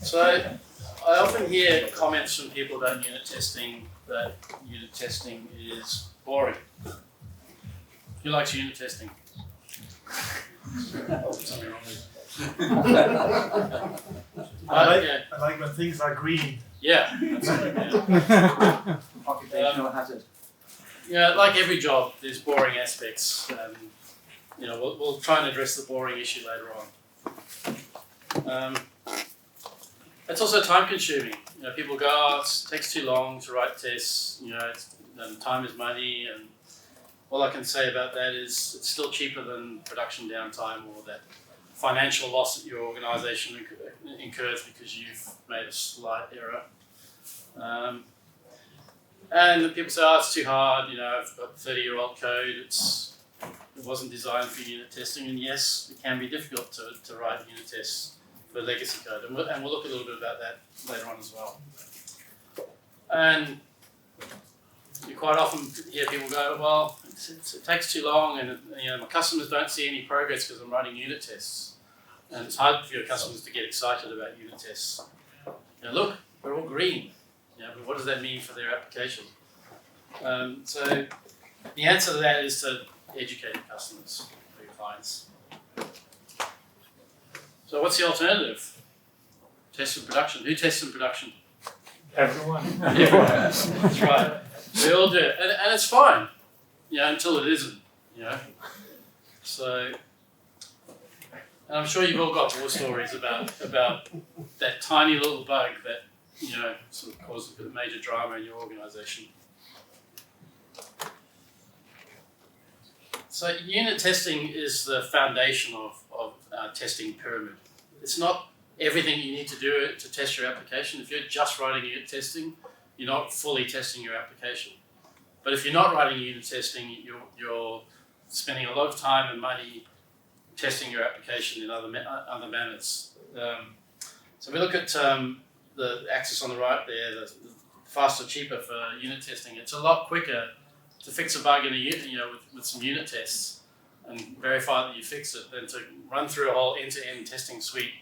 So I often hear comments from people about unit testing that unit testing is boring. Who likes unit testing? Oh, something wrong with I like when things are green. Yeah. Occupational hazard. Yeah, like every job, there's boring aspects. We'll try and address the boring issue later on. It's also time consuming. People go, oh, it takes too long to write tests. Time is money, and all I can say about that is it's still cheaper than production downtime or that financial loss that your organisation incurs because you've made a slight error. And then people say, oh, it's too hard. I've got 30-year-old code. It wasn't designed for unit testing, and yes, it can be difficult to write unit tests for legacy code, and we'll look a little bit about that later on as well. And you quite often hear people go, well, it takes too long, and my customers don't see any progress because I'm writing unit tests, and it's hard for your customers to get excited about unit tests. Look, we're all green. But what does that mean for their application? So the answer to that is to educate your customers, or your clients. So what's the alternative? Test in production. Who tests in production? Everyone. Everyone. That's right. We all do it. And it's fine, until it isn't. So, and I'm sure you've all got war stories about that tiny little bug that sort of caused a bit of major drama in your organisation. So unit testing is the foundation of testing pyramid. It's not everything you need to do to test your application. If you're just writing unit testing, you're not fully testing your application. But if you're not writing unit testing, you're spending a lot of time and money testing your application in other manners. So we look at the axis on the right there, the faster, cheaper for unit testing. It's a lot quicker to fix a bug in a unit, with some unit tests and verify that you fix it than to run through a whole end-to-end testing suite.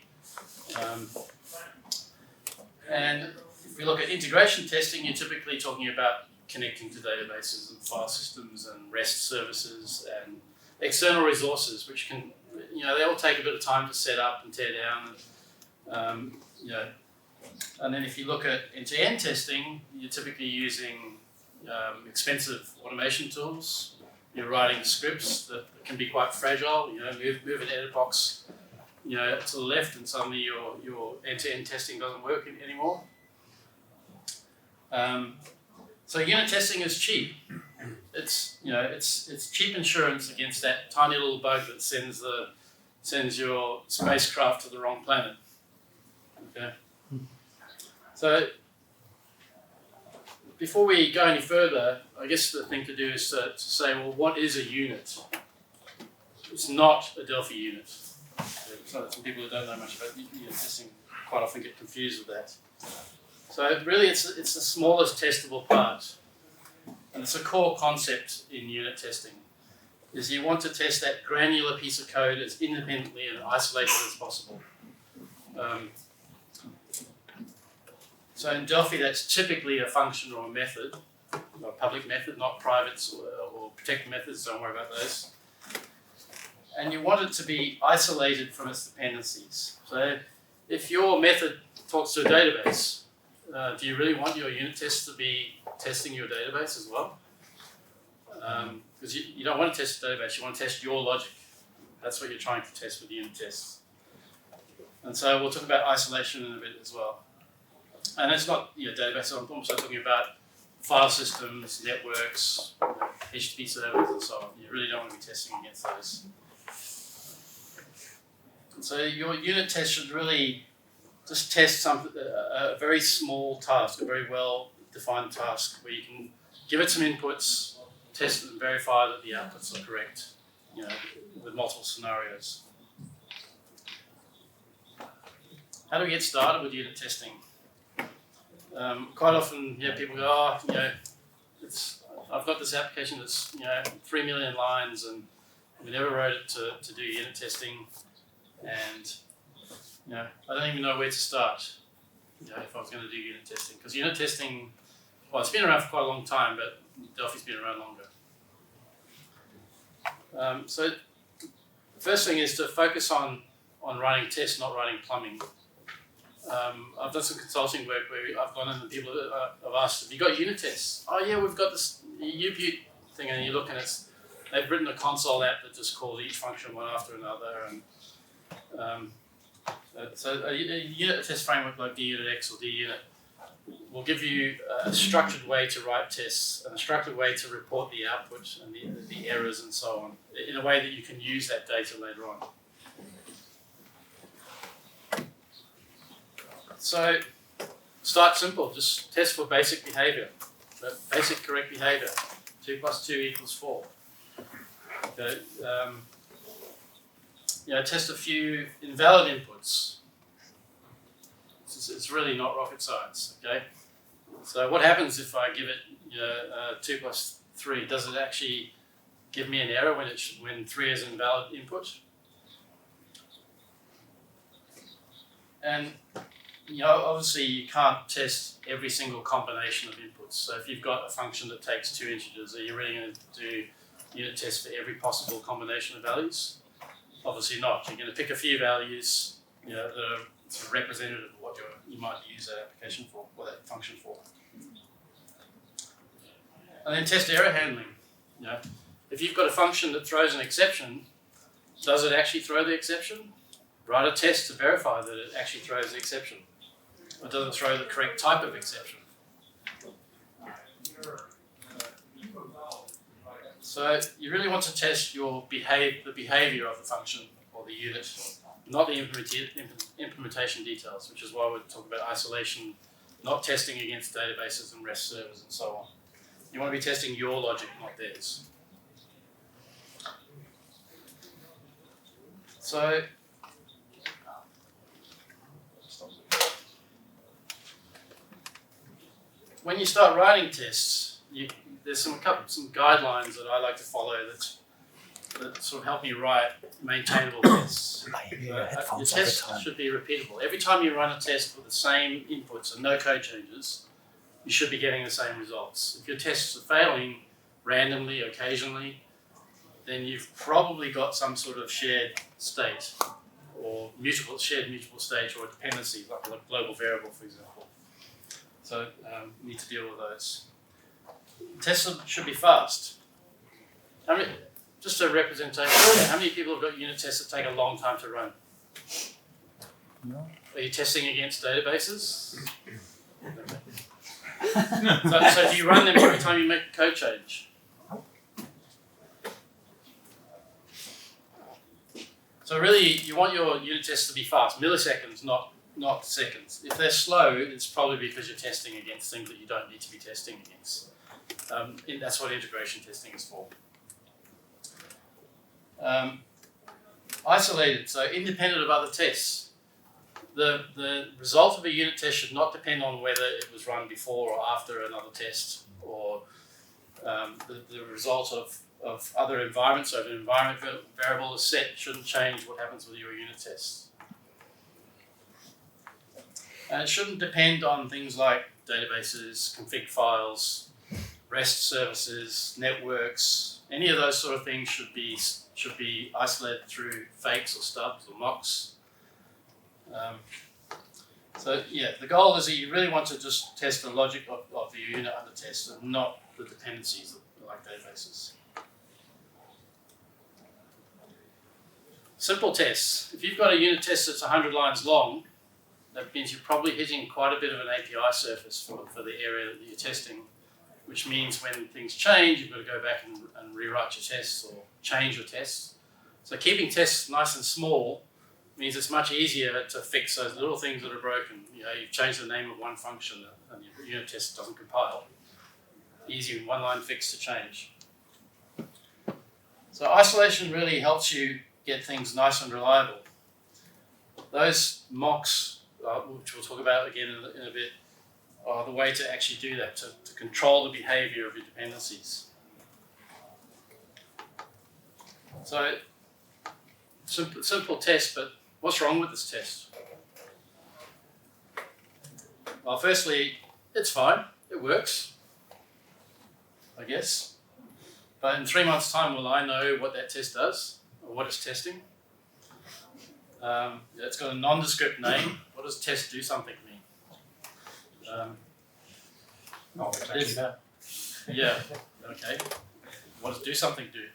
And if we look at integration testing, you're typically talking about connecting to databases and file systems and REST services and external resources, which can, they all take a bit of time to set up and tear down. And then if you look at end-to-end testing, you're typically using expensive automation tools. You're writing scripts that can be quite fragile. Move an edit box, to the left, and suddenly your end-to-end testing doesn't work anymore. So unit testing is cheap. It's cheap insurance against that tiny little bug that sends your spacecraft to the wrong planet. Okay. So before we go any further, I guess the thing to do is to say, well, what is a unit? It's not a Delphi unit. So some people who don't know much about unit testing quite often get confused with that. So really it's the smallest testable part. And it's a core concept in unit testing, is you want to test that granular piece of code as independently and isolated as possible. So in Delphi, that's typically a function or a method, a public method, not private or protected methods, don't worry about those. And you want it to be isolated from its dependencies. So if your method talks to a database, do you really want your unit tests to be testing your database as well? Because you don't want to test the database, you want to test your logic. That's what you're trying to test with unit tests. And so we'll talk about isolation in a bit as well. And it's not database, I'm also talking about file systems, networks, HTTP servers, and so on. You really don't want to be testing against those. And so your unit test should really just test a very small task, a very well-defined task, where you can give it some inputs, test it and verify that the outputs are correct, with multiple scenarios. How do we get started with unit testing? Quite often, people go, I've got this application that's 3 million lines, and we never wrote it to do unit testing, and I don't even know where to start. if I was going to do unit testing, because unit testing, well, it's been around for quite a long time, but Delphi's been around longer. So the first thing is to focus on writing tests, not writing plumbing. I've done some consulting work where I've gone in and people have asked, have you got unit tests? Oh yeah, we've got this UBUT thing, and you look and they've written a console app that just calls each function one after another. And so a unit test framework like DUnitX or DUnit will give you a structured way to write tests and a structured way to report the output and the errors and so on, in a way that you can use that data later on. So start simple, just test for basic behaviour, basic correct behaviour. 2 + 2 = 4. Okay, test a few invalid inputs. It's really not rocket science. Okay, so what happens if I give it 2 + 3? Does it actually give me an error when 3 is an invalid input? And obviously you can't test every single combination of inputs. So if you've got a function that takes 2 integers, are you really going to do unit tests for every possible combination of values? Obviously not. You're going to pick a few values that are sort of representative of what you might use that application for, or that function for. And then test error handling. If you've got a function that throws an exception, does it actually throw the exception? Write a test to verify that it actually throws the exception. Or does it throw the correct type of exception? So you really want to test the behavior of the function or the unit, not the implementation details, which is why we're talking about isolation, not testing against databases and REST servers and so on. You want to be testing your logic, not theirs. So when you start writing tests, there's some guidelines that I like to follow that sort of help me write maintainable tests. Your test should be repeatable. Every time you run a test with the same inputs and no code changes, you should be getting the same results. If your tests are failing randomly, occasionally, then you've probably got some sort of shared state or shared mutable state or dependencies, like a global variable, for example. So you need to deal with those. Tests should be fast. Just a representation, how many people have got unit tests that take a long time to run? No. Are you testing against databases? So do you run them every time you make a code change? So really, you want your unit tests to be fast, milliseconds, not seconds. If they're slow, it's probably because you're testing against things that you don't need to be testing against. That's what integration testing is for. Isolated, so independent of other tests. The result of a unit test should not depend on whether it was run before or after another test, or the result of other environments. So if an environment variable is set, it shouldn't change what happens with your unit tests. And it shouldn't depend on things like databases, config files, REST services, networks. Any of those sort of things should be isolated through fakes or stubs or mocks. So yeah, the goal is that you really want to just test the logic of the unit under test and not the dependencies like databases. Simple tests. If you've got a unit test that's 100 lines long, that means you're probably hitting quite a bit of an API surface for the area that you're testing, which means when things change, you've got to go back and rewrite your tests or change your tests. So keeping tests nice and small means it's much easier to fix those little things that are broken. You've changed the name of one function and your unit test doesn't compile. Easy one-line fix to change. So isolation really helps you get things nice and reliable. Those mocks, which we'll talk about again in a bit, are the way to actually do that, to control the behavior of your dependencies. So, simple test, but what's wrong with this test? Well, firstly, it's fine. It works, I guess. But in 3 months' time, will I know what that test does or what it's testing? It's got a nondescript name. What does test do something mean? Yeah, okay. What does do something do?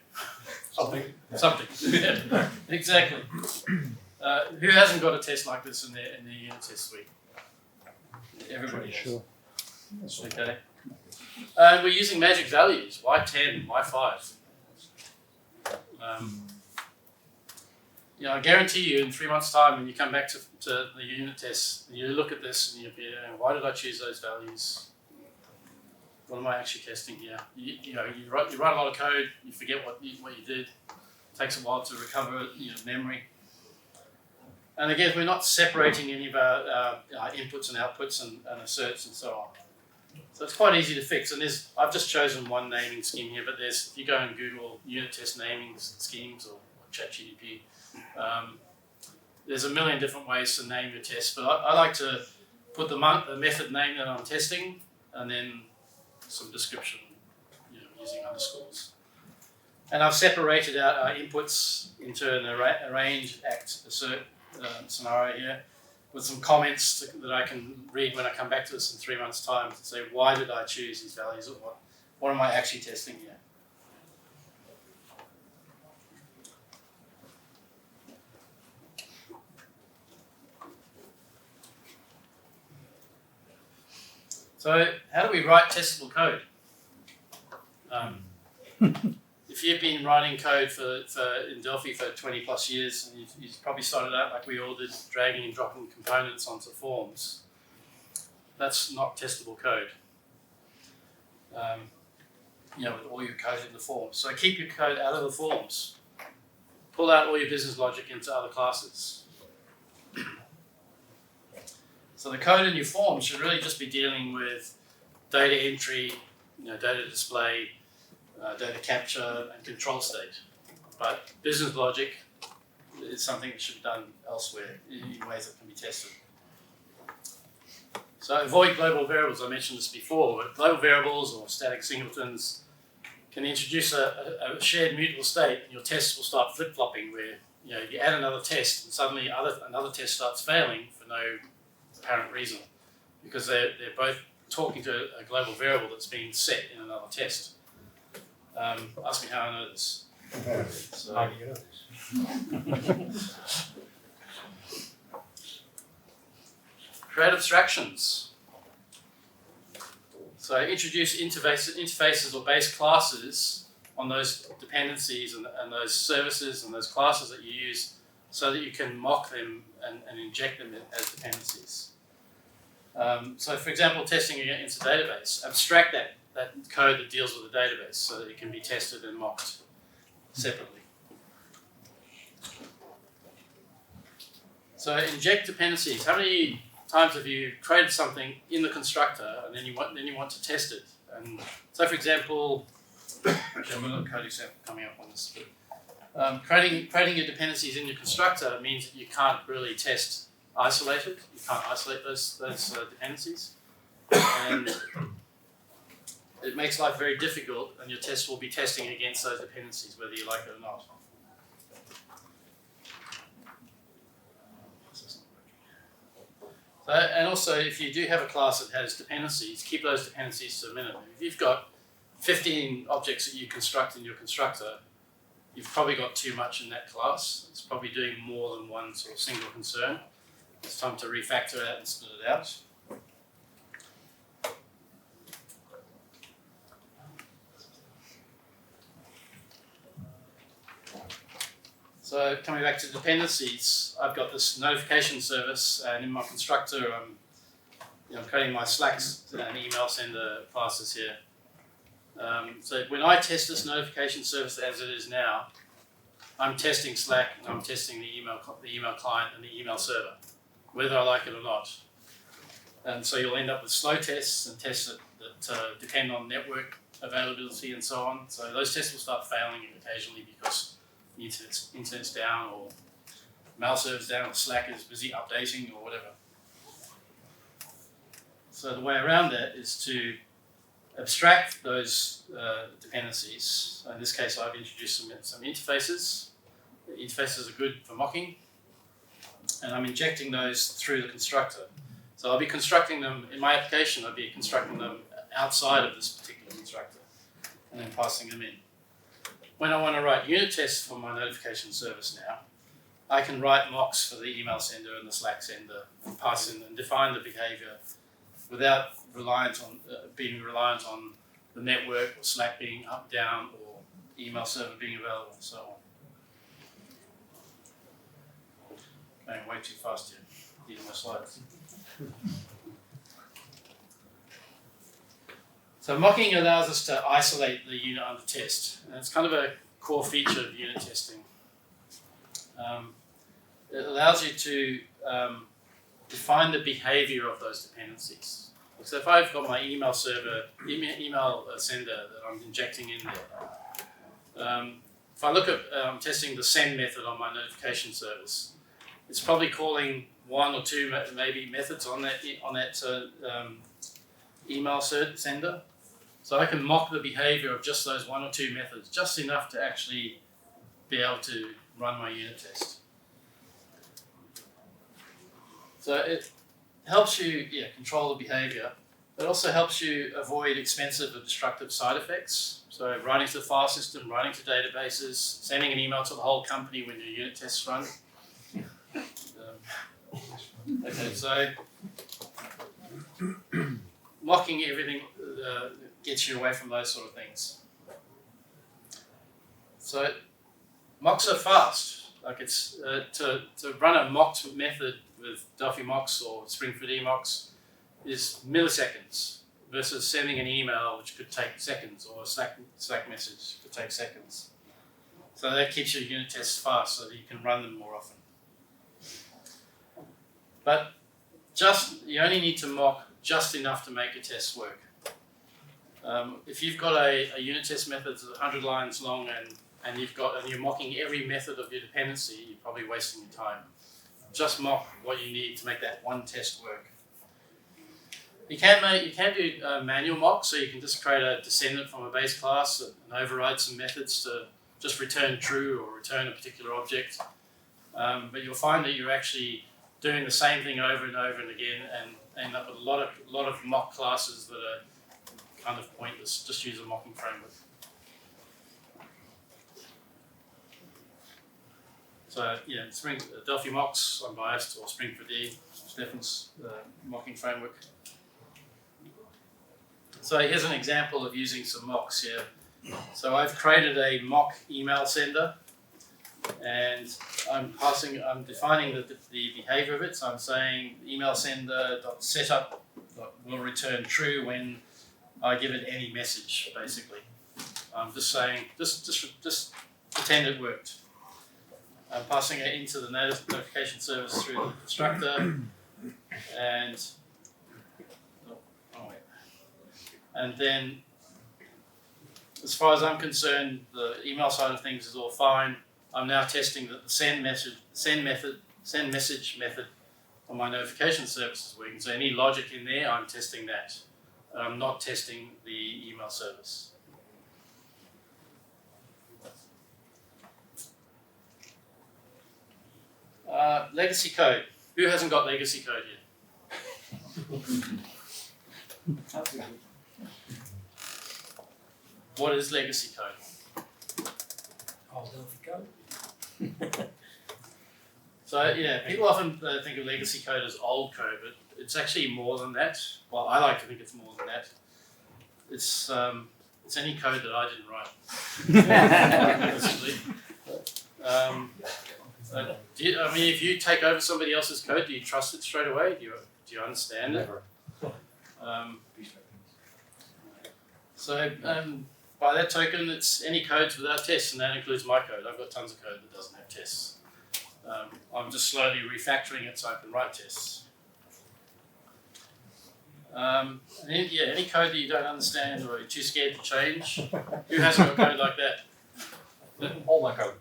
Something. Something. Yeah, exactly. Who hasn't got a test like this in the unit test suite? Everybody has. Sure. Okay. And we're using magic values. Why 10? Why 5? I guarantee you in 3 months' time when you come back to the unit test, you look at this and you'll be, why did I choose those values? What am I actually testing here? You write a lot of code, you forget what you did. It takes a while to recover memory. And again, we're not separating any of our inputs and outputs and asserts and so on. So it's quite easy to fix. And I've just chosen one naming scheme here, but if you go and Google unit test naming schemes or ChatGPT, there's a million different ways to name your test. But I like to put the method name that I'm testing and then some description using underscores. And I've separated out our inputs into an arrange, act, assert scenario here with some comments that I can read when I come back to this in 3 months' time to say, why did I choose these values or what am I actually testing here? So how do we write testable code? If you've been writing code in Delphi for 20 plus years, and you've probably started out like we all did, dragging and dropping components onto forms, that's not testable code. With all your code in the forms. So keep your code out of the forms. Pull out all your business logic into other classes. So the code in your forms should really just be dealing with data entry, data display, data capture, and control state. But business logic is something that should be done elsewhere in ways that can be tested. So avoid global variables. I mentioned this before, but global variables or static singletons can introduce a shared mutable state, and your tests will start flip-flopping where you add another test and suddenly another test starts failing for no apparent reason because they're both talking to a global variable that's been set in another test. Ask me how I know this. So, How do you know this? create abstractions. So introduce interfaces or base classes on those dependencies and those services and those classes that you use so that you can mock them and inject them as dependencies. So for example, testing against a database, abstract that code that deals with the database so that it can be tested and mocked separately. So inject dependencies. How many times have you created something in the constructor and then you want to test it? And so for example, actually I've got a code example coming up on this. But, creating your dependencies in your constructor means that you can't really test isolated. You can't isolate those dependencies. And it makes life very difficult, and your test will be testing against those dependencies, whether you like it or not. So, and also, if you do have a class that has dependencies, keep those dependencies to a minimum. If you've got 15 objects that you construct in your constructor, you've probably got too much in that class. It's probably doing more than one sort of single concern. It's time to refactor it and split it out. So coming back to dependencies, I've got this notification service, and in my constructor, I'm creating my Slacks and email sender classes here. So when I test this notification service as it is now, I'm testing Slack and I'm testing the email client and the email server, whether I like it or not. And so you'll end up with slow tests and tests that depend on network availability and so on. So those tests will start failing occasionally because the internet's down or mail server's down or Slack is busy updating or whatever. So the way around that is to abstract those dependencies. In this case, I've introduced some interfaces. The interfaces are good for mocking, and I'm injecting those through the constructor. So I'll be constructing them, in my application, I'll be constructing them outside of this particular constructor, and then passing them in. When I want to write unit tests for my notification service now, I can write mocks for the email sender and the Slack sender, and pass in and define the behavior without being reliant on the network or Slack being up, down, or email server being available, and so on. Going way too fast here. These are my slides. So mocking allows us to isolate the unit under test, and it's kind of a core feature of unit testing. It allows you to define the behavior of those dependencies. So if I've got my email server, email sender that I'm injecting in there, if I look at testing the send method on my notification service, it's probably calling one or two maybe methods on that email sender. So I can mock the behavior of just those one or two methods, just enough to actually be able to run my unit test. So it helps you control the behavior. It also helps you avoid expensive or destructive side effects. So writing to the file system, writing to databases, sending an email to the whole company when your unit tests run. Okay, so mocking everything gets you away from those sort of things. So mocks are fast. Like it's to run a mocked method with Delphi Mocks or Spring4D Mocks is milliseconds versus sending an email, which could take seconds, or a Slack message could take seconds. So that keeps your unit tests fast so that you can run them more often. But you only need to mock just enough to make your tests work. If you've got a unit test method that's 100 lines long and you're mocking every method of your dependency, you're probably wasting your time. Just mock what you need to make that one test work. You can do manual mocks, so you can just create a descendant from a base class and override some methods to just return true or return a particular object. But you'll find that you're actually doing the same thing over and over and again, and end up with a lot of mock classes that are kind of pointless. Just use a mocking framework. So yeah, Delphi Mocks, I'm biased, or Spring4D, Stefan's mocking framework. So here's an example of using some mocks here. So I've created a mock email sender, and I'm defining the behavior of it. So I'm saying email sender.setup will return true when I give it any message, basically. I'm just saying, just pretend it worked. I'm passing it into the notification service through the constructor, and then, as far as I'm concerned, the email side of things is all fine. I'm now testing that the send message method on my notification service is working. So any logic in there, I'm testing that. I'm not testing the email service. Legacy code. Who hasn't got legacy code yet? What is legacy code? Old Delphi code. So yeah, people often think of legacy code as old code, but it's actually more than that. Well, I like to think it's more than that. It's any code that I didn't write. Basically. If you take over somebody else's code, do you trust it straight away? Do you understand it? By that token, it's any codes without tests, and that includes my code. I've got tons of code that doesn't have tests. I'm just slowly refactoring it so I can write tests. Any code that you don't understand or you're too scared to change, who hasn't got code like that? All my code.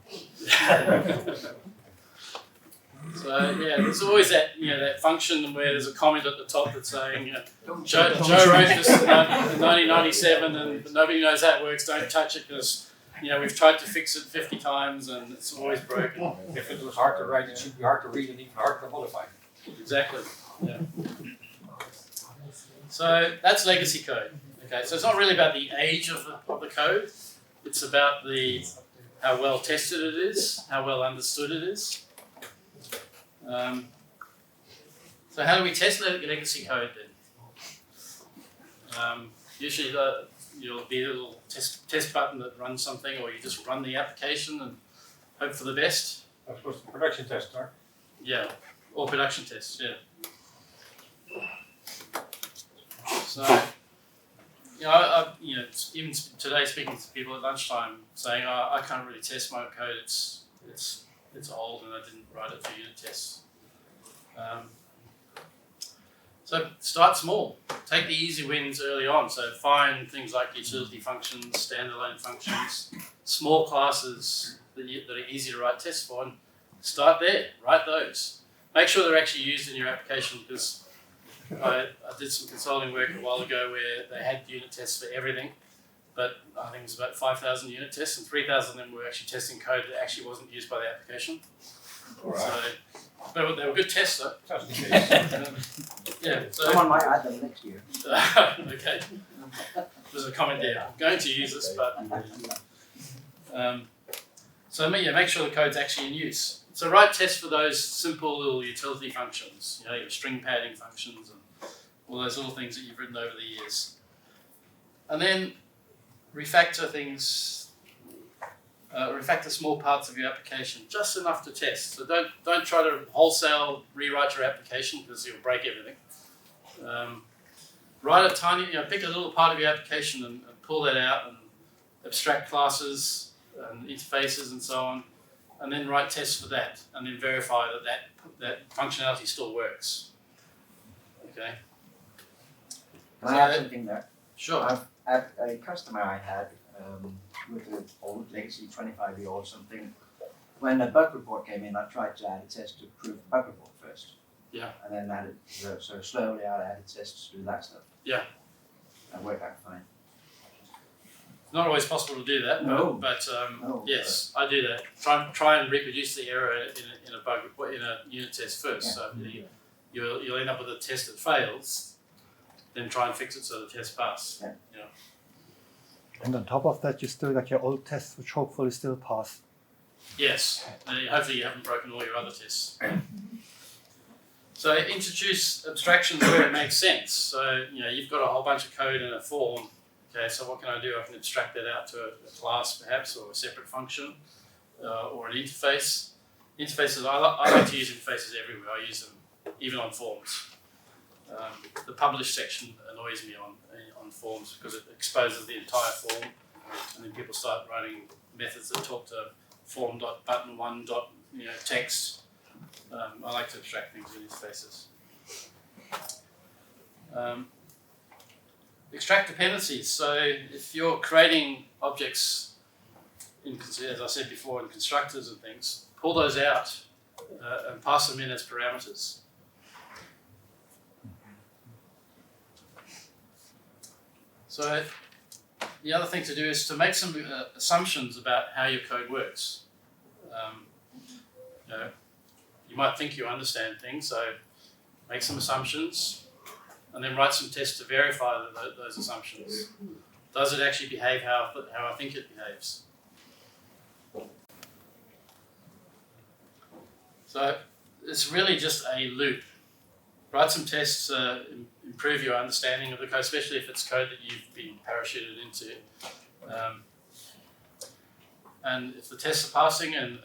So yeah, there's always that that function where there's a comment at the top that's saying Joe wrote this in 1997 and nobody knows how it works. Don't touch it because we've tried to fix it 50 times and it's always broken. If it was hard to write, it should be hard to read and even harder to modify. Exactly. Yeah. So that's legacy code. Okay, so it's not really about the age of the code. It's about how well tested it is, how well understood it is. So how do we test legacy code then? Usually you'll be a little test button that runs something, or you just run the application and hope for the best. I suppose the production test, right? Yeah, or production tests, yeah. So, even today speaking to people at lunchtime saying, I can't really test my code, it's old and I didn't write it for unit tests. So start small, take the easy wins early on. So find things like utility functions, standalone functions, small classes that are easy to write tests for, and start there, write those. Make sure they're actually used in your application, because I did some consulting work a while ago where they had unit tests for everything, but I think it was about 5,000 unit tests, and 3,000 of them were actually testing code that actually wasn't used by the application. All right. So, but they were good tests though. Sounds the case. Yeah. So, Someone might add them next year. okay. There's a comment there. I'm going to use this, but so make sure the code's actually in use. So write tests for those simple little utility functions, your string padding functions and all those little things that you've written over the years. And then refactor things. Refactor small parts of your application, just enough to test. So don't try to wholesale rewrite your application because you'll break everything. Write a tiny, pick a little part of your application and pull that out and abstract classes and interfaces and so on, and then write tests for that, and then verify that functionality still works. Okay. Can I add something there? Sure. At a customer I had with an old legacy 25-year-old something, when a bug report came in, I tried to add a test to prove the bug report first. Yeah. And then added, so slowly I added tests to do that stuff. Yeah. That worked out fine. Not always possible to do that, No. but No, yes, I do that. Try and reproduce the error in a bug report, in a unit test first. Yeah. So you'll end up with a test that fails, then try and fix it so the test passes. Yeah. And on top of that, you still got your old tests, which hopefully still pass. Yes, and hopefully you haven't broken all your other tests. So introduce abstractions where it makes sense. So you've got a whole bunch of code in a form. Okay, so what can I do? I can abstract that out to a class perhaps, or a separate function, or an interface. Interfaces, I like to use interfaces everywhere. I use them even on forms. The publish section annoys me on forms because it exposes the entire form, and then people start writing methods that talk to form.button1. Text. I like to abstract things in interfaces. Extract dependencies. So if you're creating objects, as I said before, in constructors and things, pull those out and pass them in as parameters. So the other thing to do is to make some assumptions about how your code works. You might think you understand things, so make some assumptions and then write some tests to verify those assumptions. Does it actually behave how I think it behaves? So it's really just a loop. Write some tests to improve your understanding of the code, especially if it's code that you've been parachuted into. And if the tests are passing and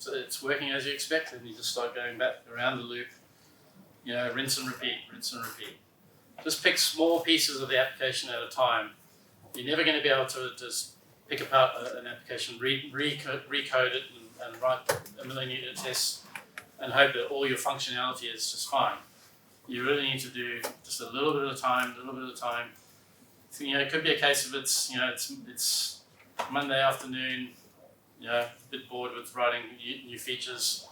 it's working as you expect, then you just start going back around the loop, rinse and repeat, rinse and repeat. Just pick small pieces of the application at a time. You're never going to be able to just pick apart an application, recode it and write a million unit tests and hope that all your functionality is just fine. You really need to do just a little bit at a time, So, it could be a case of it's Monday afternoon, a bit bored with writing new features.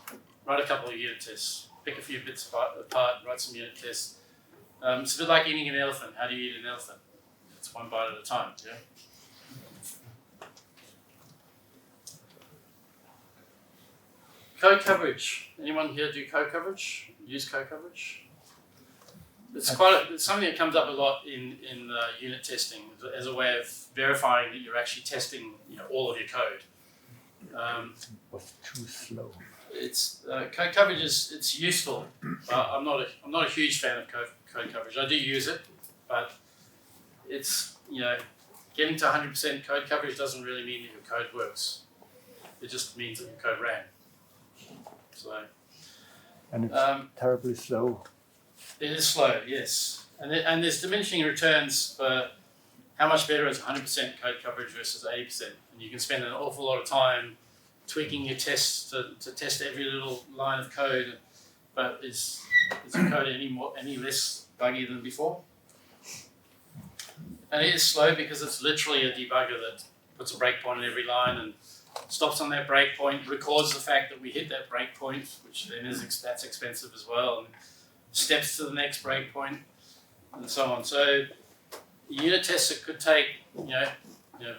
write a couple of unit tests, pick a few bits apart, write some unit tests. It's a bit like eating an elephant. How do you eat an elephant? It's one bite at a time, yeah? Code coverage. Anyone here do code coverage? Use code coverage? It's it's something that comes up a lot in unit testing as a way of verifying that you're actually testing all of your code. Was too slow. It's code coverage it's useful. I'm not a huge fan of code coverage. I do use it, but it's getting to 100% code coverage doesn't really mean that your code works. It just means that your code ran. So. And it's terribly slow. It is slow, yes, and there's diminishing returns for how much better is 100% code coverage versus 80%, and you can spend an awful lot of time tweaking your tests to test every little line of code, but is your code any less buggy than before? And it is slow because it's literally a debugger that puts a breakpoint in every line and stops on that breakpoint, records the fact that we hit that breakpoint, which then that's expensive as well, and steps to the next breakpoint, and so on. So unit tests that could take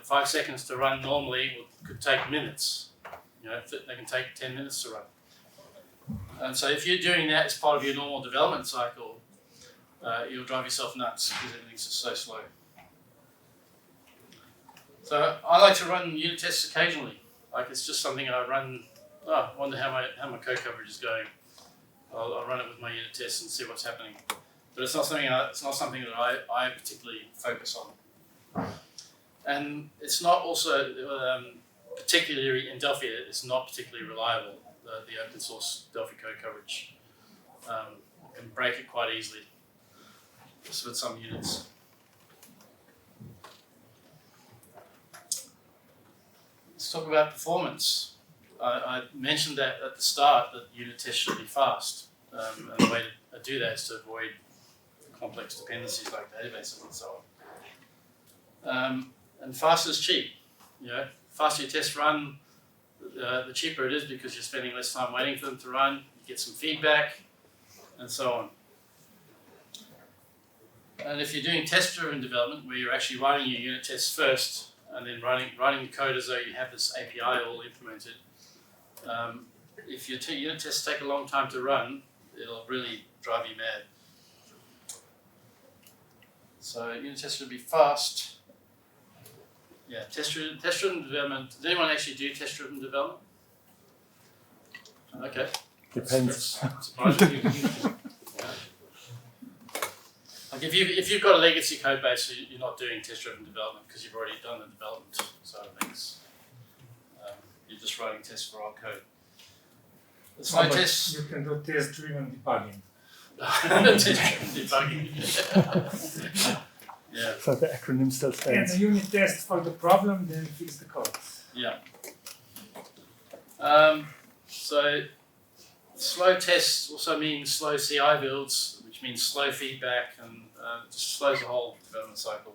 5 seconds to run normally could take minutes. They can take 10 minutes to run. And so if you're doing that as part of your normal development cycle, you'll drive yourself nuts because everything's just so slow. So I like to run unit tests occasionally. Like it's just something I run. I wonder how my code coverage is going. I'll run it with my unit tests and see what's happening. But it's not something that I particularly focus on. And it's not also particularly in Delphi. It's not particularly reliable. The open source Delphi code coverage can break it quite easily, just with some units. Let's talk about performance. I mentioned that at the start that unit tests should be fast, and the way to do that is to avoid complex dependencies like databases and so on. And fast is cheap. Faster your tests run, the cheaper it is because you're spending less time waiting for them to run. You get some feedback, and so on. And if you're doing test-driven development, where you're actually writing your unit tests first and then writing the code as though you have this API all implemented, if your unit tests take a long time to run, it'll really drive you mad. So unit tests should be fast. Yeah, test-driven development. Does anyone actually do test-driven development? Okay. Depends. Like if you've got a legacy code base, you're not doing test-driven development because you've already done the development side of things. You're just writing tests for old code. It's no tests. You can do test-driven debugging. Test-driven debugging. Yeah. So the acronym still And stands. a unit test for the problem, then fix the code. Yeah. So slow tests also mean slow CI builds, which means slow feedback, and just slows the whole development cycle.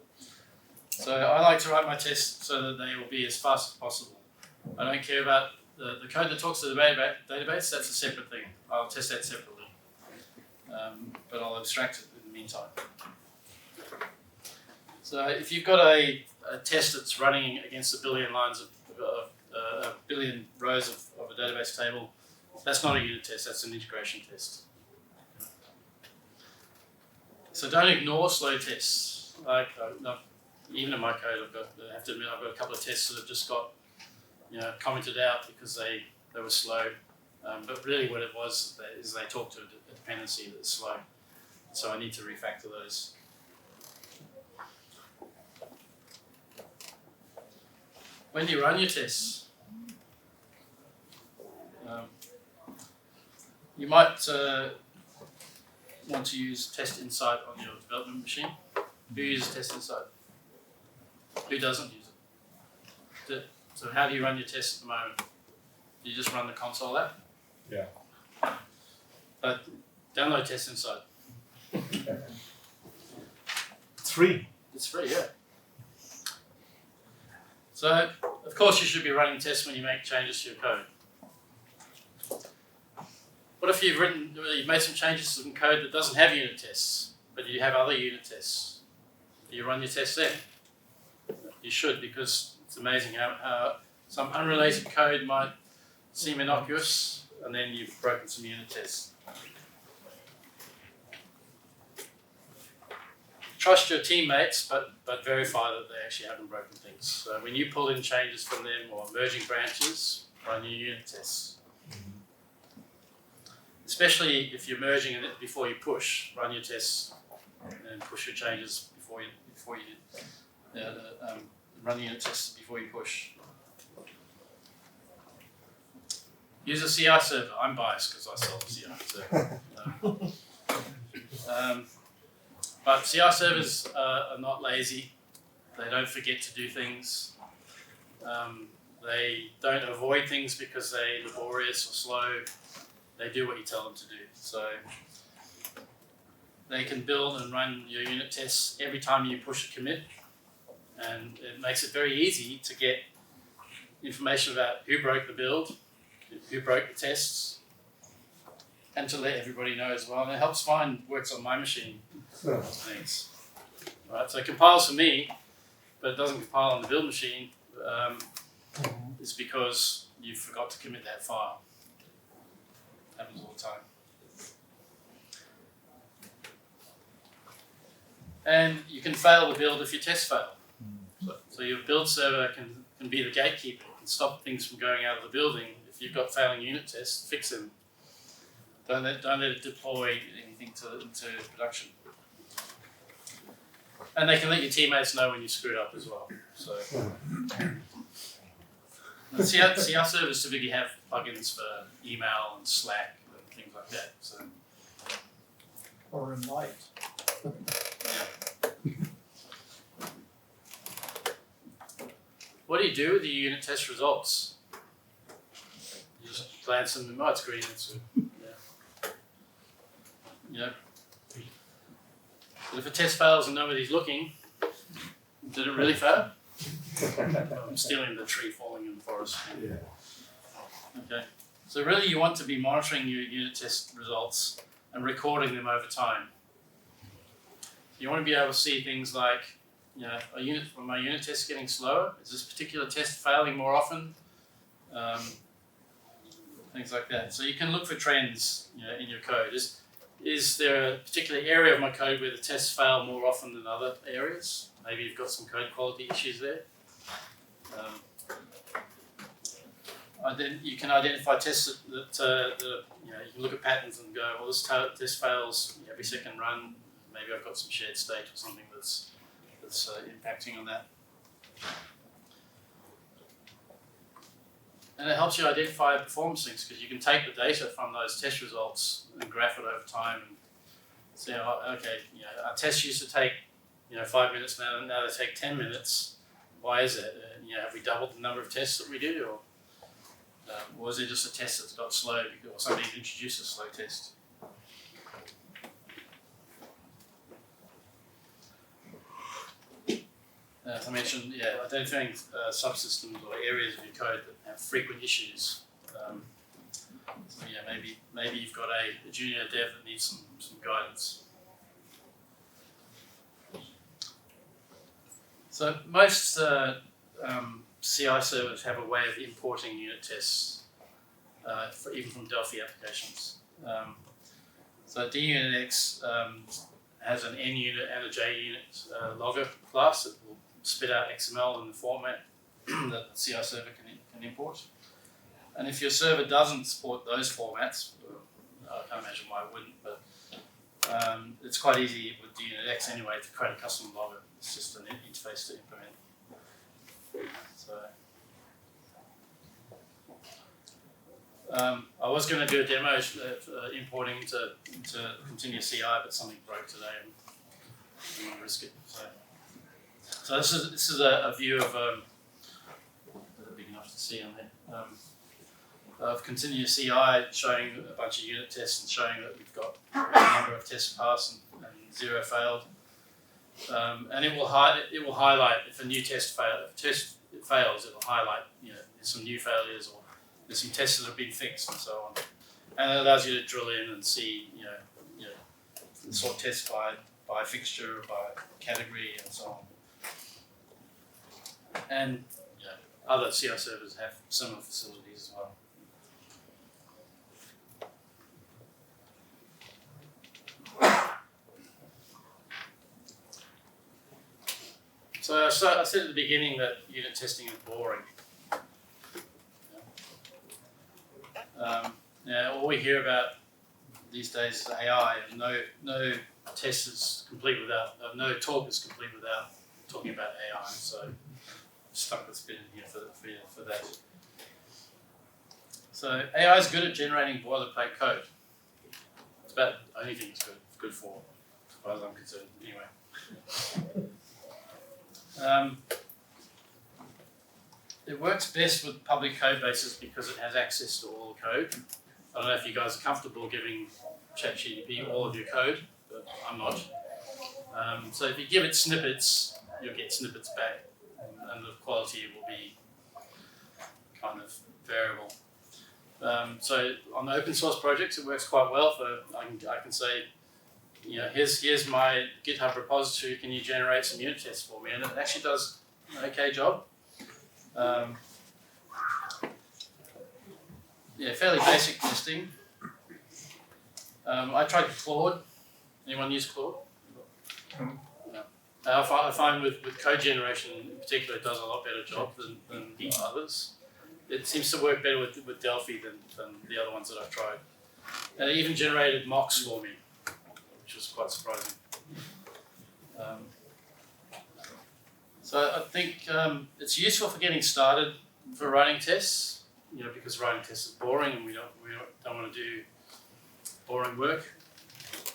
So I like to write my tests so that they will be as fast as possible. I don't care about the code that talks to the database. That's a separate thing. I'll test that separately, but I'll abstract it in the meantime. So if you've got a test that's running against a billion lines of a billion rows of a database table, that's not a unit test, that's an integration test. So don't ignore slow tests. Like even in my code, I have to admit I've got a couple of tests that have just got commented out because they were slow. But really what it was is they talked to a dependency that's slow. So I need to refactor those. When do you run your tests? You might want to use Test Insight on your development machine. Who uses Test Insight? Who doesn't use it? So how do you run your tests at the moment? Do you just run the console app? Yeah. But download Test Insight. It's free. It's free, yeah. So, of course, you should be running tests when you make changes to your code. What if you've made some changes to some code that doesn't have unit tests, but you have other unit tests? Do you run your tests then? You should, because it's amazing how some unrelated code might seem innocuous, and then you've broken some unit tests. Trust your teammates, but verify that they actually haven't broken things. So when you pull in changes from them or merging branches, run your unit tests. Especially if you're merging it before you push, run your tests and push your changes before you run unit tests before you push. Use a CI server. I'm biased because I sell the CI server. But CI servers are not lazy. They don't forget to do things. They don't avoid things because they're laborious or slow. They do what you tell them to do. So they can build and run your unit tests every time you push a commit. And it makes it very easy to get information about who broke the build, who broke the tests, and to let everybody know as well. And it helps find works on my machine things. Right, so it compiles for me, but it doesn't compile on the build machine. It's because you forgot to commit that file. Happens all the time. And you can fail the build if your tests fail. So your build server can be the gatekeeper. It can stop things from going out of the building. If you've got failing unit tests, fix them. Don't let it deploy anything into production. And they can let your teammates know when you screwed up as well. So CI servers typically have plugins for email and Slack and things like that. So Or invite. what do you do with the unit test results? You just glance them, oh, it's green, it's good. Yeah. But if a test fails and nobody's looking, did it really fail? I'm stealing the tree falling in the forest. Yeah. Okay. So really you want to be monitoring your unit test results and recording them over time. You want to be able to see things like, are my unit tests getting slower? Is this particular test failing more often? Things like that. So you can look for trends, in your code. Is there a particular area of my code where the tests fail more often than other areas? Maybe you've got some code quality issues there. Then you can identify tests that you can look at patterns and go, well, this test fails every second run. Maybe I've got some shared state or something that's impacting on that. And it helps you identify performance things because you can take the data from those test results and graph it over time and say, okay, our tests used to take 5 minutes now they take 10 minutes. Why is it? Have we doubled the number of tests that we do, or is it just a test that's got slow or somebody's introduced a slow test? As I mentioned, identifying subsystems or areas of your code that have frequent issues. Maybe you've got a junior dev that needs some guidance. So most CI servers have a way of importing unit tests, even from Delphi applications. So DUnitX has an NUnit and a JUnit logger class that will spit out XML in the format that the CI server can import. And if your server doesn't support those formats, I can't imagine why it wouldn't, but it's quite easy with DUnitX anyway to create a custom logger. It's just an interface to implement. So I was going to do a demo importing into ContinuousCI, but something broke today and I didn't want to risk it. So this is a view of big enough to see on there. Of ContinuousCI showing a bunch of unit tests and showing that we've got a number of tests passed and 0 failed. And it will highlight if a new test fails. It will highlight there's some new failures or there's some tests that have been fixed and so on. And it allows you to drill in and see, sort tests by fixture, by category, and so on. And other CI servers have similar facilities as well. So I said at the beginning that unit testing is boring. All we hear about these days is AI, and no test is complete without, no talk is complete without talking about AI. So stuck with spin here for that. So AI is good at generating boilerplate code. It's about the only thing it's good for, as far as I'm concerned. Anyway. It works best with public code bases because it has access to all the code. I don't know if you guys are comfortable giving ChatGPT all of your code, but I'm not. So if you give it snippets, you'll get snippets back, and the quality will be kind of variable. So on the open source projects, it works quite well. I can say, here's my GitHub repository. Can you generate some unit tests for me? And it actually does an okay job. Fairly basic testing. I tried Claude. Anyone use Claude? No. I find with code generation in particular, it does a lot better job than the others. It seems to work better with Delphi than the other ones that I've tried. And it even generated mocks for me, which was quite surprising. So I think it's useful for getting started for writing tests, because writing tests is boring and we don't want to do boring work.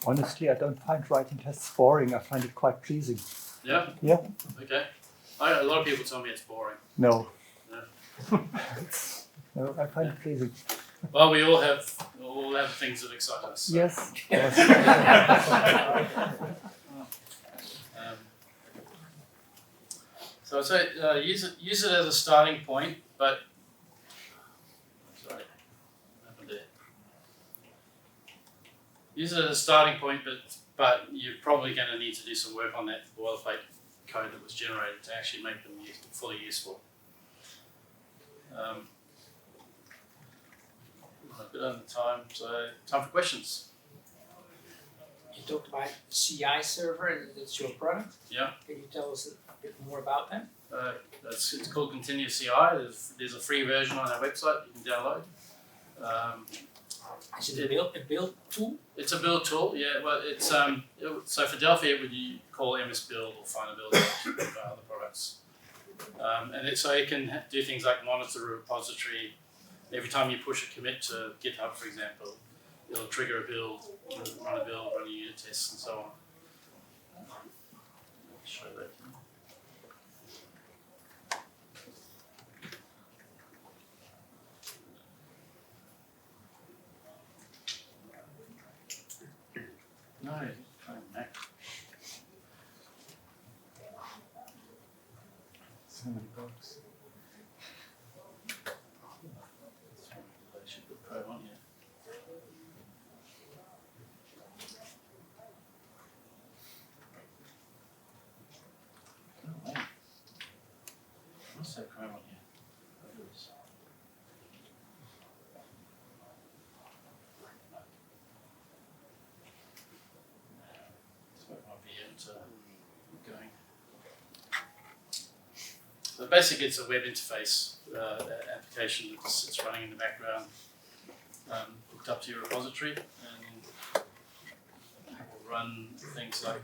Honestly, I don't find writing tests boring. I find it quite pleasing. Yeah? Yeah. Okay. A lot of people tell me it's boring. No. No. No, I find it pleasing. Well, we all have things that excite us. So. Yes. So I'd say use it as a starting point, but use it as a starting point, but you're probably going to need to do some work on that boilerplate code that was generated to actually make them fully useful. A bit under time, so time for questions. You talked about CI server, and that's your product. Yeah. Can you tell us a bit more about that? It's called ContinuousCI. There's a free version on our website you can download. Is it a build tool? It's a build tool, yeah. Well, it's so for Delphi, it would you call MS Build or FinalBuilder for other products, and so it can do things like monitor a repository. Every time you push a commit to GitHub, for example, it'll trigger a build, run a unit test, and so on. I'll show that. No, Mac. So many bugs. I should put Chrome on here. Oh, wow. What's that Chrome on here? What is going. So basically it's a web interface application that's running in the background, hooked up to your repository, and it will run things like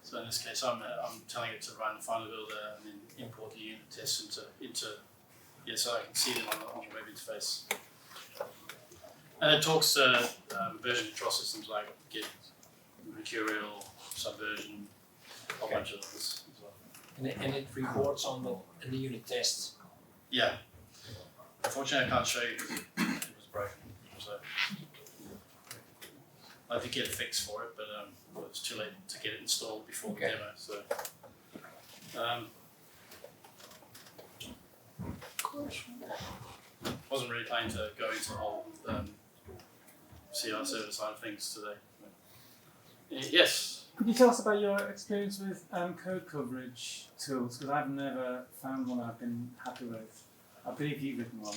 so in this case I'm telling it to run FinalBuilder and then import the unit tests into so I can see them on the web interface. And it talks to version control systems like Git, Mercurial, Subversion, a whole bunch of others as well. And it reports on the unit tests. Yeah. Unfortunately, I can't show you because it was broken. So I did get a fix for it, but it was too late to get it installed before the demo. So Wasn't really planning to go into the whole CI server side of things today. Yes. Could you tell us about your experience with code coverage tools? Because I've never found one I've been happy with. I believe you've written one.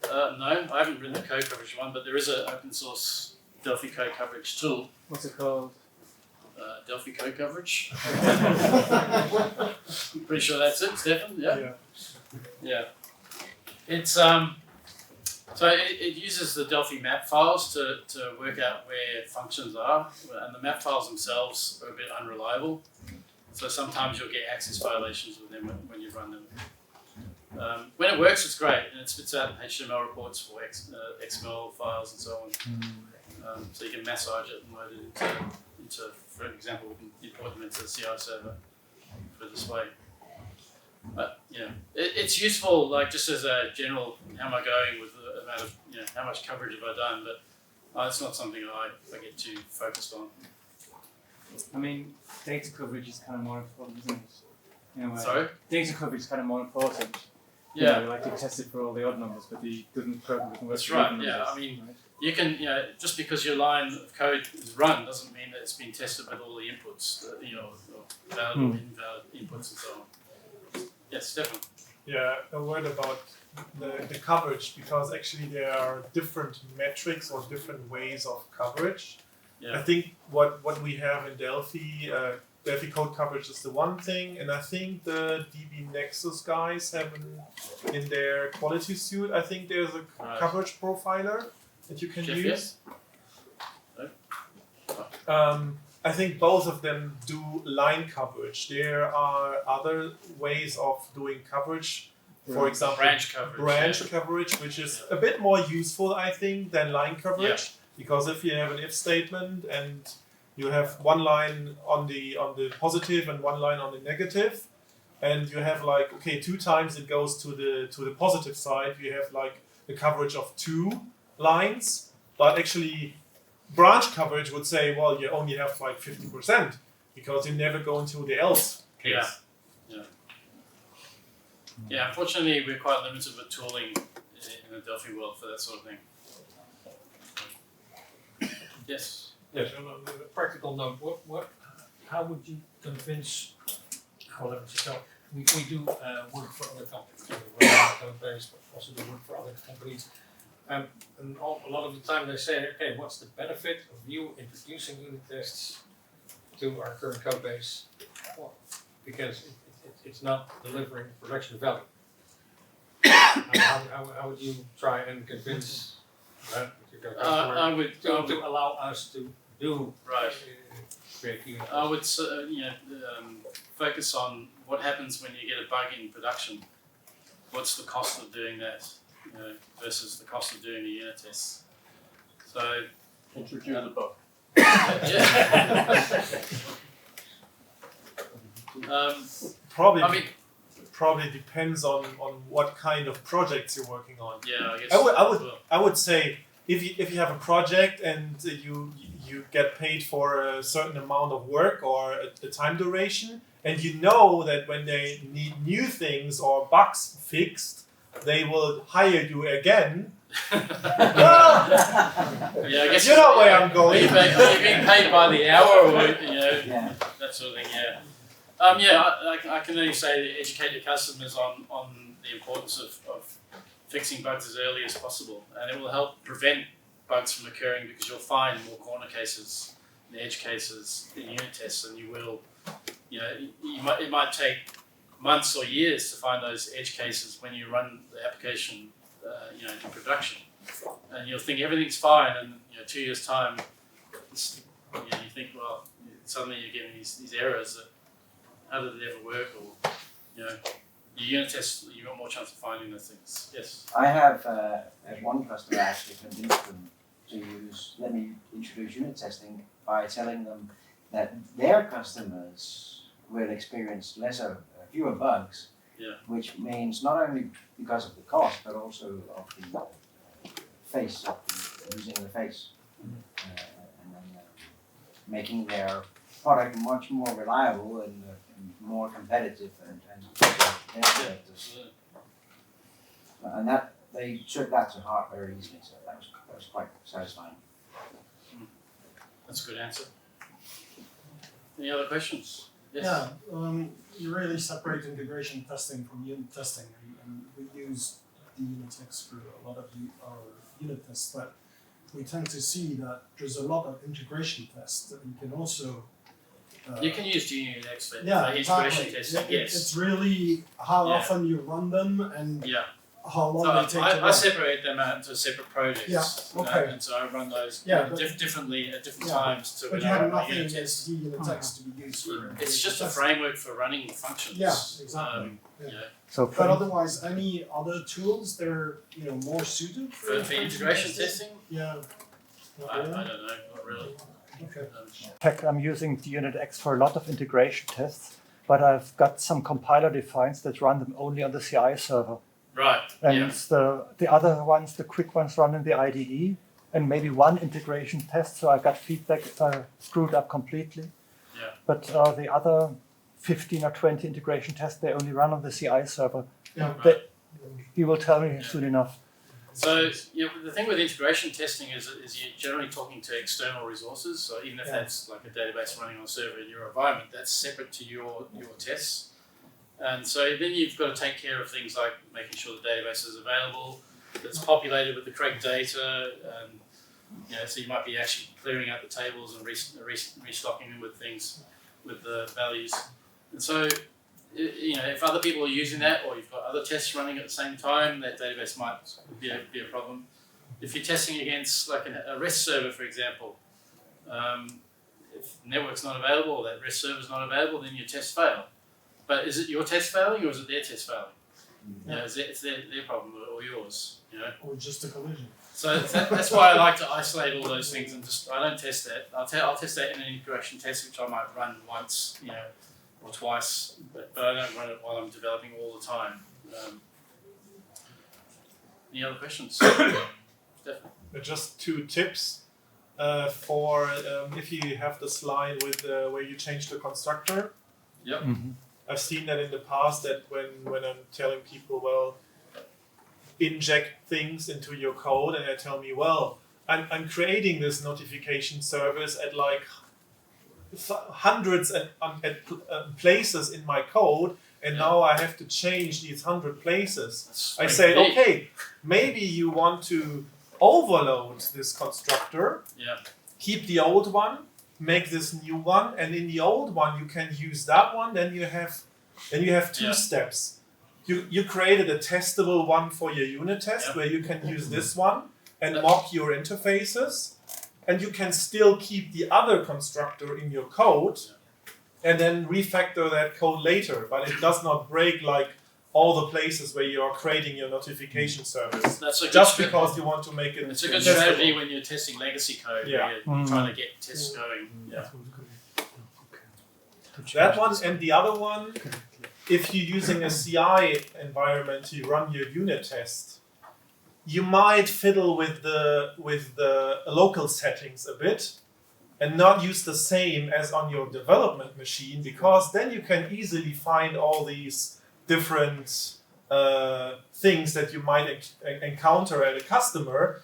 No, I haven't written a code coverage one, but there is an open source Delphi code coverage tool. What's it called? Delphi code coverage. Pretty sure that's it, Stefan. Yeah. Yeah. It's so it uses the Delphi map files to work out where functions are, and the map files themselves are a bit unreliable. So sometimes you'll get access violations with them when you run them. When it works, it's great, and it spits out HTML reports for XML files and so on. So you can massage it and load it into, for example, we can import them into the CI server for display. But it's useful, like just as a general, how am I going with the amount of, how much coverage have I done? But it's not something I get too focused on. I mean, data coverage is kind of more important, isn't it? In a way. Sorry? Data coverage is kind of more important. Yeah. You like to test it for all the odd numbers, but the program doesn't work That's for right. even Yeah. numbers, I mean, right? you can, just because your line of code is run doesn't mean that it's been tested with all the inputs, or valid or invalid inputs and so on. Yes, definitely. Yeah, a word about the coverage, because actually there are different metrics or different ways of coverage. Yeah. I think what we have in Delphi, Delphi code coverage is the one thing, and I think the DB Nexus guys have in their quality suite, I think there's a coverage profiler that you can use. I think both of them do line coverage. There are other ways of doing coverage, for example, branch coverage, which is a bit more useful, I think, than line coverage. Because if you have an if statement and you have one line on the positive and one line on the negative, and you have like, okay, 2 times it goes to the positive side, you have like a coverage of 2 lines, but actually branch coverage would say, well, you only have like 50% because you never go into the else case. Yeah, unfortunately we're quite limited with tooling in the Delphi world for that sort of thing. Yes. Yes, on a practical note, how would you convince, we do work for other companies, we run our code base, but also do work for other companies. And a lot of the time they say, okay, what's the benefit of you introducing unit tests to our current code base? Well, because it's not delivering production value. How would you try and convince your customer to allow us to do create unit tests? I would focus on what happens when you get a bug in production. What's the cost of doing that? Versus the cost of doing the unit tests. So introduce a bug. Probably depends on what kind of projects you're working on. Yeah, I guess. I would say if you have a project and you get paid for a certain amount of work or a time duration, and you know that when they need new things or bugs fixed, they will hire you again. Well, yeah, I guess you know where I'm going. Are you being paid by the hour, or that sort of thing? Yeah. I can only say that educate your customers on the importance of fixing bugs as early as possible, and it will help prevent bugs from occurring because you'll find more corner cases, and edge cases in unit tests, and you will. It might take months or years to find those edge cases when you run the application, in production, and you'll think everything's fine, and 2 years time, you think, well, suddenly you're getting these errors that how did it ever work, or your unit tests, you've got more chance of finding those things. Yes. I have one customer actually convinced them to let me introduce unit testing by telling them that their customers will experience fewer bugs, which means not only because of the cost, but also of the face, using the face, and then making their product much more reliable and more competitive and and that they took that to heart very easily. So that was quite satisfying. That's a good answer. Any other questions? Yes. Yeah, you really separate integration testing from unit testing, and we use DUnitX for a lot of our unit tests, but we tend to see that there's a lot of integration tests that you can also. You can use DUnitX for Yeah, integration exactly. testing, yes. It's really how Yeah. often you run them and Yeah. how long So they take to I run. separate them out into separate projects. Yeah, okay. And so I run those Yeah, but- differently at different Yeah, times to But when you I have run my nothing unit against tests. DUnitX to be used for. It's just a testing. framework for running functions. Yeah, exactly. Yeah. So But otherwise, any other tools they're more suited For integration testing, Yeah. Not I really? don't know, not really. Okay. in fact, I'm using DUnitX for a lot of integration tests, but I've got some compiler defines that run them only on the CI server. Right. And Yeah. the other ones, the quick ones, run in the IDE, and maybe one integration test. So I got feedback if I screwed up completely. Yeah. But the other 15 or 20 integration tests, they only run on the CI server. Yeah. He will tell me soon enough. So the thing with integration testing is you're generally talking to external resources. So even if that's like a database running on a server in your environment, that's separate to your tests. And so then you've got to take care of things like making sure the database is available, that it's populated with the correct data, and so you might be actually clearing out the tables and restocking them with things, with the values. And so if other people are using that, or you've got other tests running at the same time, that database might be a problem. If you're testing against like a REST server, for example, if the network's not available or that REST server's not available, then your tests fail. But is it your test failing or is it their test failing? It's their problem or yours, Or just a collision. So that's why I like to isolate all those things and I don't test that. I'll test that in an integration test, which I might run once, or twice, but I don't run it while I'm developing all the time. Any other questions? Definitely. Just 2 tips for if you have the slide with where you change the constructor. Yep. Mm-hmm. I've seen that in the past that when I'm telling people, well, inject things into your code, and they tell me, well, I'm creating this notification service at like hundreds at places in my code, and now I have to change these 100 places. I say, okay, maybe you want to overload this constructor, keep the old one, make this new one, and in the old one you can use that one. Then you have 2 steps. You created a testable one for your unit test where you can use this one and mock your interfaces, and you can still keep the other constructor in your code and then refactor that code later, but it does not break like all the places where you are creating your notification service. That's a just because you want to make it. It's a good strategy when you're testing legacy code, Yeah. where you're trying to get tests going. Yeah. That one, and the other one, if you're using a CI environment to run your unit test, you might fiddle with the local settings a bit and not use the same as on your development machine, because then you can easily find all these different things that you might encounter at a customer.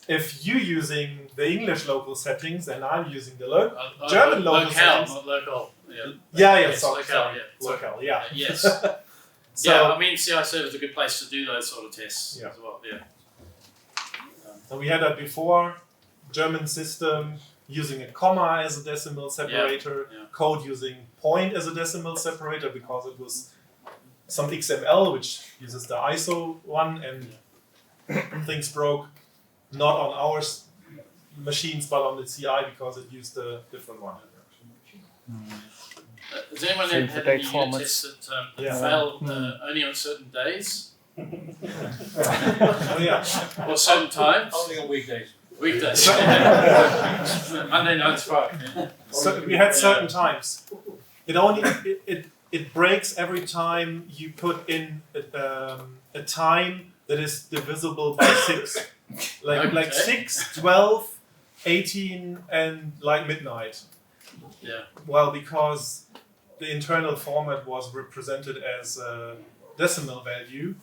If you're using the English local settings and I'm using the German local settings. Not local. Yes, local, local, yeah. Yes. So, I mean, CI server is a good place to do those sort of tests as well. Yeah. And we had that before. German system using a comma as a decimal separator, code using point as a decimal separator because it was some XML which uses the ISO one, and things broke not on our machines but on the CI because it used a different one. Has anyone Same had for any date unit formats. tests that fail only on certain days Oh, yeah. or certain times? Only on weekdays. Weekdays. Monday, 9 to 5. So we had certain times. It breaks every time you put in a time that is divisible by 6. Like 6, 12, 18, and like midnight. Yeah. Well, because the internal format was represented as a decimal value,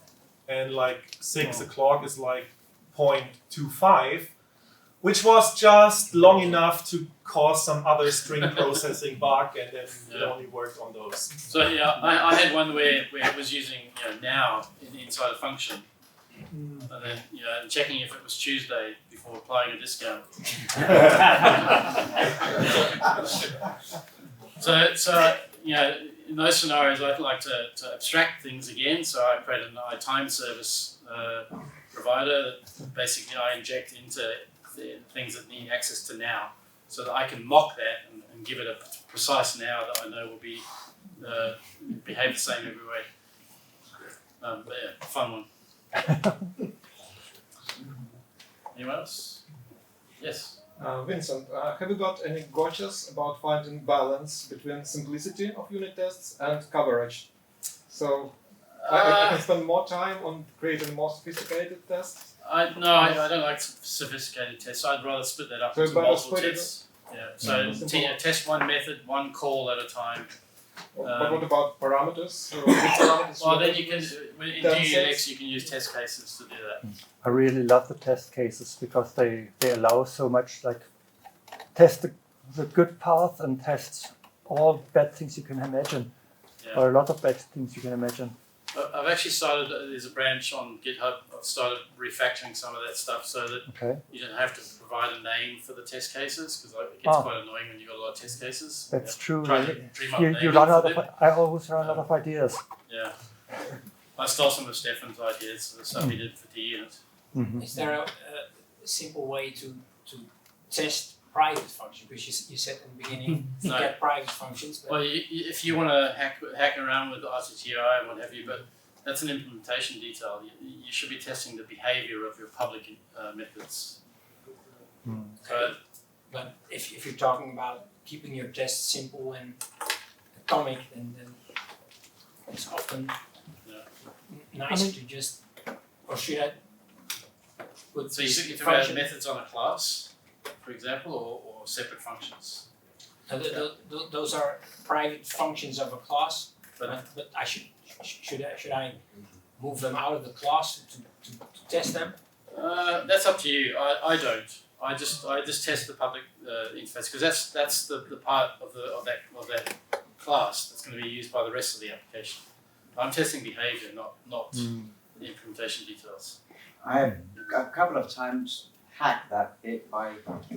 and like 6 o'clock is like 0.25, which was just long enough to cause some other string processing bug, and then it only worked on those. So yeah, I had one where it was using now inside a function, and then checking if it was Tuesday before applying a discount. So in those scenarios, I'd like to abstract things again. So I create an iTime service provider that basically I inject into the things that need access to now, so that I can mock that and give it a precise now that I know will be behave the same everywhere. But yeah, fun one. Anyone else? Yes. Vincent, have you got any gotchas about finding balance between simplicity of unit tests and coverage? So I can spend more time on creating more sophisticated tests. I don't like sophisticated tests. I'd rather split that up into multiple tests. Yeah. So test one method, one call at a time. But what about parameters? Well, then you can in DUnitX you can use test cases to do that. I really love the test cases because they allow so much, like test the good path and test all bad things you can imagine, or a lot of bad things you can imagine. I've actually started, there's a branch on GitHub, I've started refactoring some of that stuff so that you don't have to provide a name for the test cases, because it gets quite annoying when you've got a lot of test cases. That's true. You run out of, I always run out of ideas. Yeah. I stole some of Stefan's ideas, the stuff he did for DUnit. Is there a simple way to test private function? Because you said in the beginning you get private functions. But well, if you want to hack around with RTTI and what have you, but that's an implementation detail. You should be testing the behaviour of your public methods. But if you're talking about keeping your tests simple and atomic, then it's often nice to just, or should I put so you should function methods on a class, for example, or separate functions. Those are private functions of a class, but should I move them out of the class to test them? That's up to you. I don't. I just test the public interface, because that's the part of that class that's going to be used by the rest of the application. I'm testing behavior, not the implementation details. I have a couple of times hacked that bit by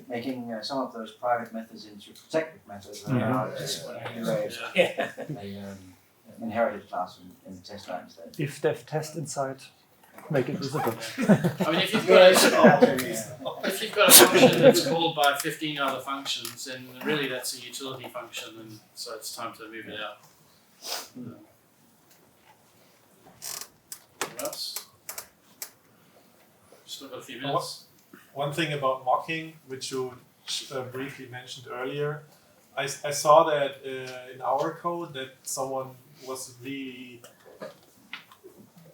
making some of those private methods into protected methods. Inherited class in the test line instead. If dev test inside, make it visible. I mean, if you've got a function that's called by 15 other functions, then really that's a utility function, and so it's time to move it out. What else? Still got a few minutes. One thing about mocking, which you briefly mentioned earlier, I saw that in our code that someone was really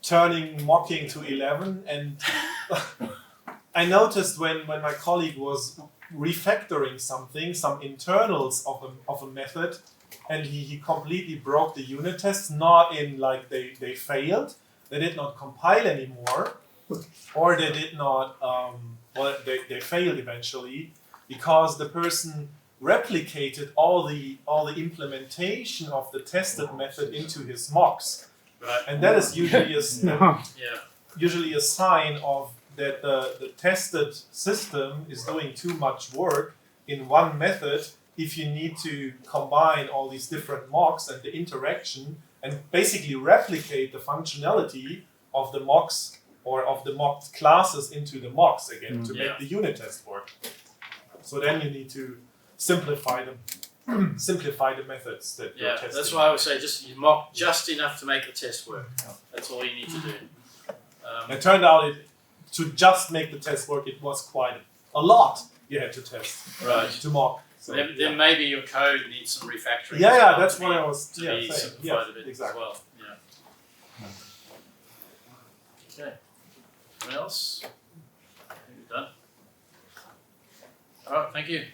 turning mocking to 11, and I noticed when my colleague was refactoring something, some internals of a method, and he completely broke the unit test, not in like they failed, they did not compile anymore, or they did not, they failed eventually, because the person replicated all the implementation of the tested method into his mocks. Right. And that is usually a sign of that the tested system is doing too much work in one method if you need to combine all these different mocks and the interaction and basically replicate the functionality of the mocks or of the mocked classes into the mocks again to make the unit test work. So then you need to simplify the methods that you're testing. That's why I would say you mock just enough to make the test work. That's all you need to do. It turned out to just make the test work, it was quite a lot you had to test to mock. So, then maybe your code needs some refactoring. That's what I was saying. Yeah, a bit exactly. as well. Okay. Anyone else? I think we're done. All right. Thank you.